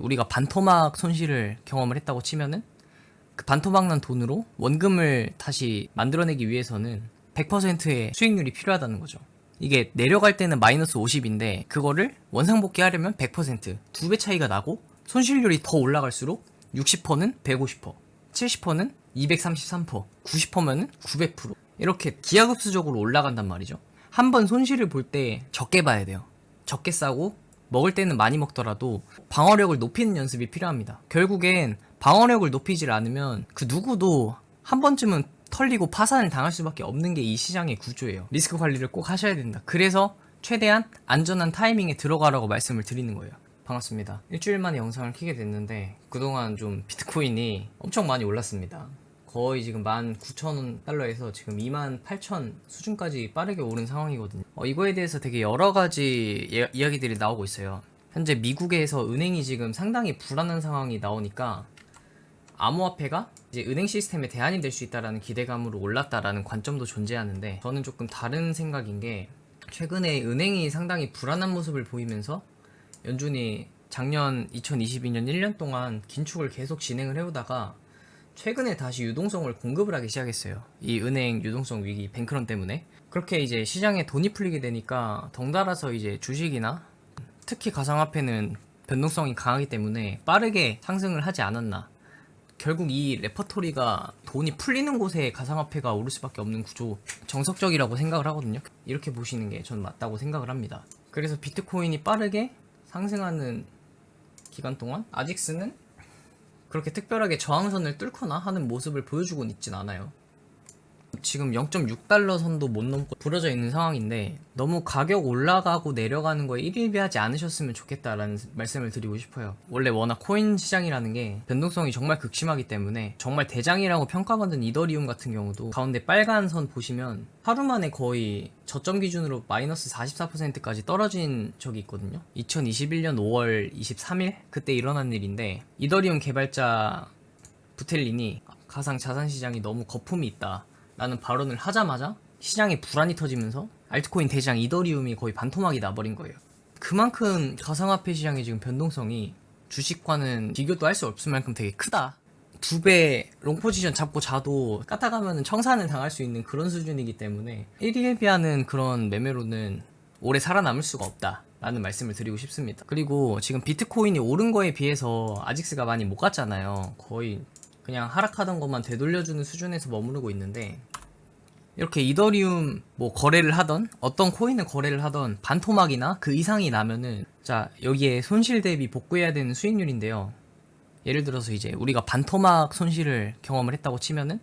우리가 반토막 손실을 경험을 했다고 치면은 그 반토막 난 돈으로 원금을 다시 만들어내기 위해서는 100%의 수익률이 필요하다는 거죠. 이게 내려갈 때는 마이너스 50인데 그거를 원상복귀 하려면 100%, 2배 차이가 나고 손실률이 더 올라갈수록 60%는 150%, 70%는 233%, 90%면은 900% 이렇게 기하급수적으로 올라간단 말이죠. 한번 손실을 볼 때 적게 봐야 돼요. 적게 싸고 먹을 때는 많이 먹더라도 방어력을 높이는 연습이 필요합니다. 결국엔 방어력을 높이질 않으면 그 누구도 한 번쯤은 털리고 파산을 당할 수밖에 없는 게 이 시장의 구조예요. 리스크 관리를 꼭 하셔야 된다. 그래서 최대한 안전한 타이밍에 들어가라고 말씀을 드리는 거예요. 반갑습니다. 일주일 만에 영상을 켜게 됐는데 그동안 좀 비트코인이 엄청 많이 올랐습니다. 거의 지금 19,000달러에서 지금 28,000 수준까지 빠르게 오른 상황이거든요. 이거에 대해서 되게 여러 가지 이야기들이 나오고 있어요. 현재 미국에서 은행이 지금 상당히 불안한 상황이 나오니까 암호화폐가 이제 은행 시스템의 대안이 될 수 있다라는 기대감으로 올랐다라는 관점도 존재하는데, 저는 조금 다른 생각인 게, 최근에 은행이 상당히 불안한 모습을 보이면서 연준이 작년 2022년 1년 동안 긴축을 계속 진행을 해오다가 최근에 다시 유동성을 공급을 하기 시작했어요. 이 은행 유동성 위기, 뱅크런 때문에. 그렇게 이제 시장에 돈이 풀리게 되니까 덩달아서 이제 주식이나 특히 가상화폐는 변동성이 강하기 때문에 빠르게 상승을 하지 않았나. 결국 이 레퍼토리가 돈이 풀리는 곳에 가상화폐가 오를 수밖에 없는 구조, 정석적이라고 생각을 하거든요. 이렇게 보시는 게 전 맞다고 생각을 합니다. 그래서 비트코인이 빠르게 상승하는 기간 동안 아직스는 그렇게 특별하게 저항선을 뚫거나 하는 모습을 보여주고는 있진 않아요. 지금 0.6달러 선도 못 넘고 부러져 있는 상황인데, 너무 가격 올라가고 내려가는 거에 일일비하지 않으셨으면 좋겠다라는 말씀을 드리고 싶어요. 원래 워낙 코인 시장이라는 게 변동성이 정말 극심하기 때문에, 정말 대장이라고 평가받은 이더리움 같은 경우도 가운데 빨간 선 보시면 하루 만에 거의 저점 기준으로 마이너스 44%까지 떨어진 적이 있거든요. 2021년 5월 23일 그때 일어난 일인데, 이더리움 개발자 부텔린이 가상 자산 시장이 너무 거품이 있다 라는 발언을 하자마자 시장에 불안이 터지면서 알트코인 대장 이더리움이 거의 반토막이 나버린 거예요. 그만큼 가상화폐 시장의 지금 변동성이 주식과는 비교도 할 수 없을 만큼 되게 크다. 2배 롱포지션 잡고 자도 까딱하면 청산을 당할 수 있는 그런 수준이기 때문에 일일비하는 그런 매매로는 오래 살아남을 수가 없다 라는 말씀을 드리고 싶습니다. 그리고 지금 비트코인이 오른 거에 비해서 아직스가 많이 못 갔잖아요. 거의 그냥 하락하던 것만 되돌려주는 수준에서 머무르고 있는데, 이렇게 이더리움 뭐 거래를 하던, 어떤 코인을 거래를 하던 반토막이나 그 이상이 나면은, 자, 여기에 손실 대비 복구해야 되는 수익률인데요. 예를 들어서 이제 우리가 반토막 손실을 경험을 했다고 치면은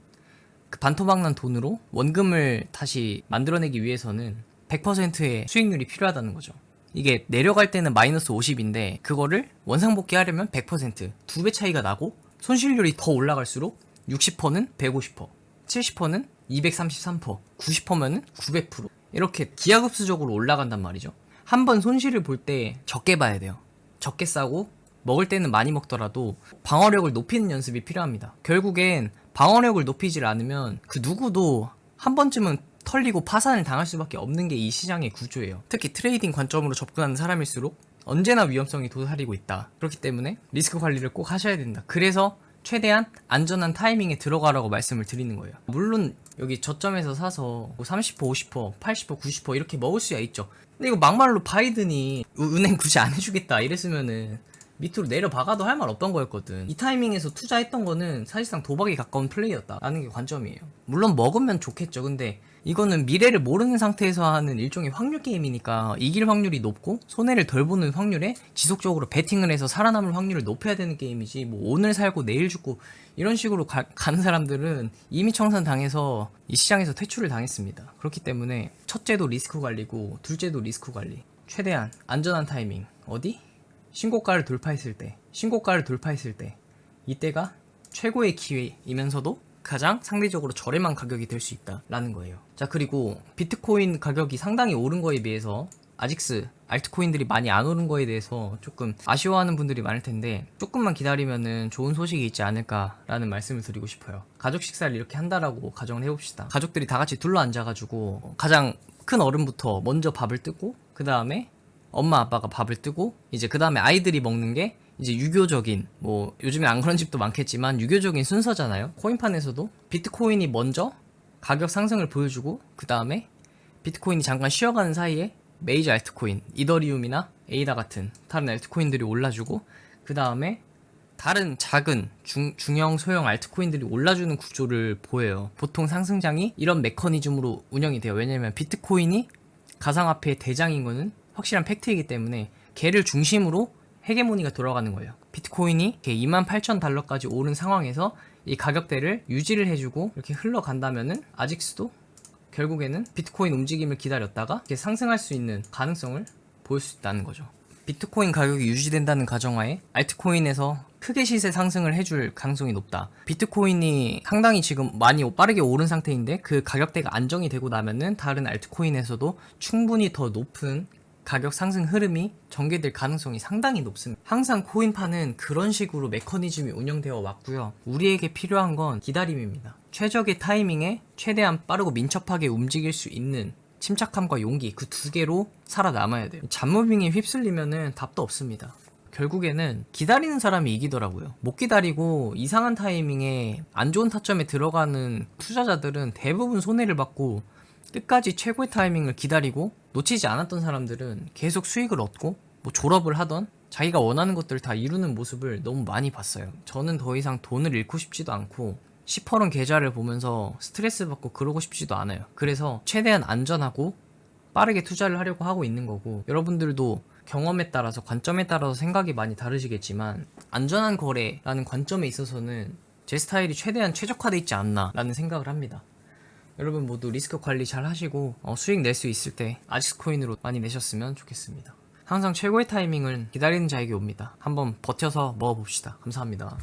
그 반토막 난 돈으로 원금을 다시 만들어내기 위해서는 100%의 수익률이 필요하다는 거죠. 이게 내려갈 때는 마이너스 50인데 그거를 원상복귀 하려면 100%, 2배 차이가 나고 손실률이 더 올라갈수록 60%는 150%, 70%는 233%, 90%면은 900% 이렇게 기하급수적으로 올라간단 말이죠. 한번 손실을 볼 때 적게 봐야 돼요. 적게 싸고 먹을 때는 많이 먹더라도 방어력을 높이는 연습이 필요합니다. 결국엔 방어력을 높이질 않으면 그 누구도 한 번쯤은 털리고 파산을 당할 수밖에 없는 게 이 시장의 구조예요. 특히 트레이딩 관점으로 접근하는 사람일수록 언제나 위험성이 도사리고 있다. 그렇기 때문에 리스크 관리를 꼭 하셔야 된다. 그래서 최대한 안전한 타이밍에 들어가라고 말씀을 드리는 거예요. 물론 여기 저점에서 사서 30%, 50%, 80%, 90% 이렇게 먹을 수야 있죠. 근데 이거 막말로 바이든이 은행 굳이 안 해주겠다 이랬으면은 밑으로 내려박아도 할 말 없던 거였거든. 이 타이밍에서 투자했던 거는 사실상 도박에 가까운 플레이였다라는 게 관점이에요. 물론 먹으면 좋겠죠. 근데 이거는 미래를 모르는 상태에서 하는 일종의 확률 게임이니까 이길 확률이 높고 손해를 덜 보는 확률에 지속적으로 베팅을 해서 살아남을 확률을 높여야 되는 게임이지, 뭐 오늘 살고 내일 죽고 이런 식으로 가는 사람들은 이미 청산 당해서 이 시장에서 퇴출을 당했습니다. 그렇기 때문에 첫째도 리스크 관리고 둘째도 리스크 관리. 최대한 안전한 타이밍. 어디? 신고가를 돌파했을 때 이때가 최고의 기회이면서도 가장 상대적으로 저렴한 가격이 될 수 있다라는 거예요. 자, 그리고 비트코인 가격이 상당히 오른 거에 비해서 아직스, 알트코인들이 많이 안 오른 거에 대해서 조금 아쉬워하는 분들이 많을 텐데, 조금만 기다리면은 좋은 소식이 있지 않을까라는 말씀을 드리고 싶어요. 가족 식사를 이렇게 한다라고 가정을 해봅시다. 가족들이 다 같이 둘러 앉아가지고 가장 큰 어른부터 먼저 밥을 뜨고 그 다음에 엄마 아빠가 밥을 뜨고 이제 그 다음에 아이들이 먹는 게 이제 유교적인, 뭐 요즘에 안 그런 집도 많겠지만 유교적인 순서잖아요. 코인판에서도 비트코인이 먼저 가격 상승을 보여주고 그 다음에 비트코인이 잠깐 쉬어가는 사이에 메이저 알트코인, 이더리움이나 에이다 같은 다른 알트코인들이 올라주고 그 다음에 다른 작은 중형 소형 알트코인들이 올라주는 구조를 보여요. 보통 상승장이 이런 메커니즘으로 운영이 돼요. 왜냐면 비트코인이 가상화폐의 대장인 거는 확실한 팩트이기 때문에 걔를 중심으로 헤게모니가 돌아가는 거예요. 비트코인이 28,000달러까지 오른 상황에서 이 가격대를 유지를 해주고 이렇게 흘러간다면은 아직스도 결국에는 비트코인 움직임을 기다렸다가 이렇게 상승할 수 있는 가능성을 보일 수 있다는 거죠. 비트코인 가격이 유지된다는 가정하에 알트코인에서 크게 시세 상승을 해줄 가능성이 높다. 비트코인이 상당히 지금 많이 빠르게 오른 상태인데 그 가격대가 안정이 되고 나면은 다른 알트코인에서도 충분히 더 높은 가격 상승 흐름이 전개될 가능성이 상당히 높습니다. 항상 코인판은 그런 식으로 메커니즘이 운영되어 왔고요. 우리에게 필요한 건 기다림입니다. 최적의 타이밍에 최대한 빠르고 민첩하게 움직일 수 있는 침착함과 용기, 그 두 개로 살아남아야 돼요. 잡무빙에 휩쓸리면은 답도 없습니다. 결국에는 기다리는 사람이 이기더라고요. 못 기다리고 이상한 타이밍에 안 좋은 타점에 들어가는 투자자들은 대부분 손해를 받고, 끝까지 최고의 타이밍을 기다리고 놓치지 않았던 사람들은 계속 수익을 얻고 뭐 졸업을 하던 자기가 원하는 것들을 다 이루는 모습을 너무 많이 봤어요. 저는 더 이상 돈을 잃고 싶지도 않고 시퍼런 계좌를 보면서 스트레스 받고 그러고 싶지도 않아요. 그래서 최대한 안전하고 빠르게 투자를 하려고 하고 있는 거고, 여러분들도 경험에 따라서 관점에 따라서 생각이 많이 다르시겠지만 안전한 거래라는 관점에 있어서는 제 스타일이 최대한 최적화되어 있지 않나 라는 생각을 합니다. 여러분 모두 리스크 관리 잘 하시고 수익 낼 수 있을 때 아지스코인으로 많이 내셨으면 좋겠습니다. 항상 최고의 타이밍은 기다리는 자에게 옵니다. 한번 버텨서 먹어봅시다. 감사합니다.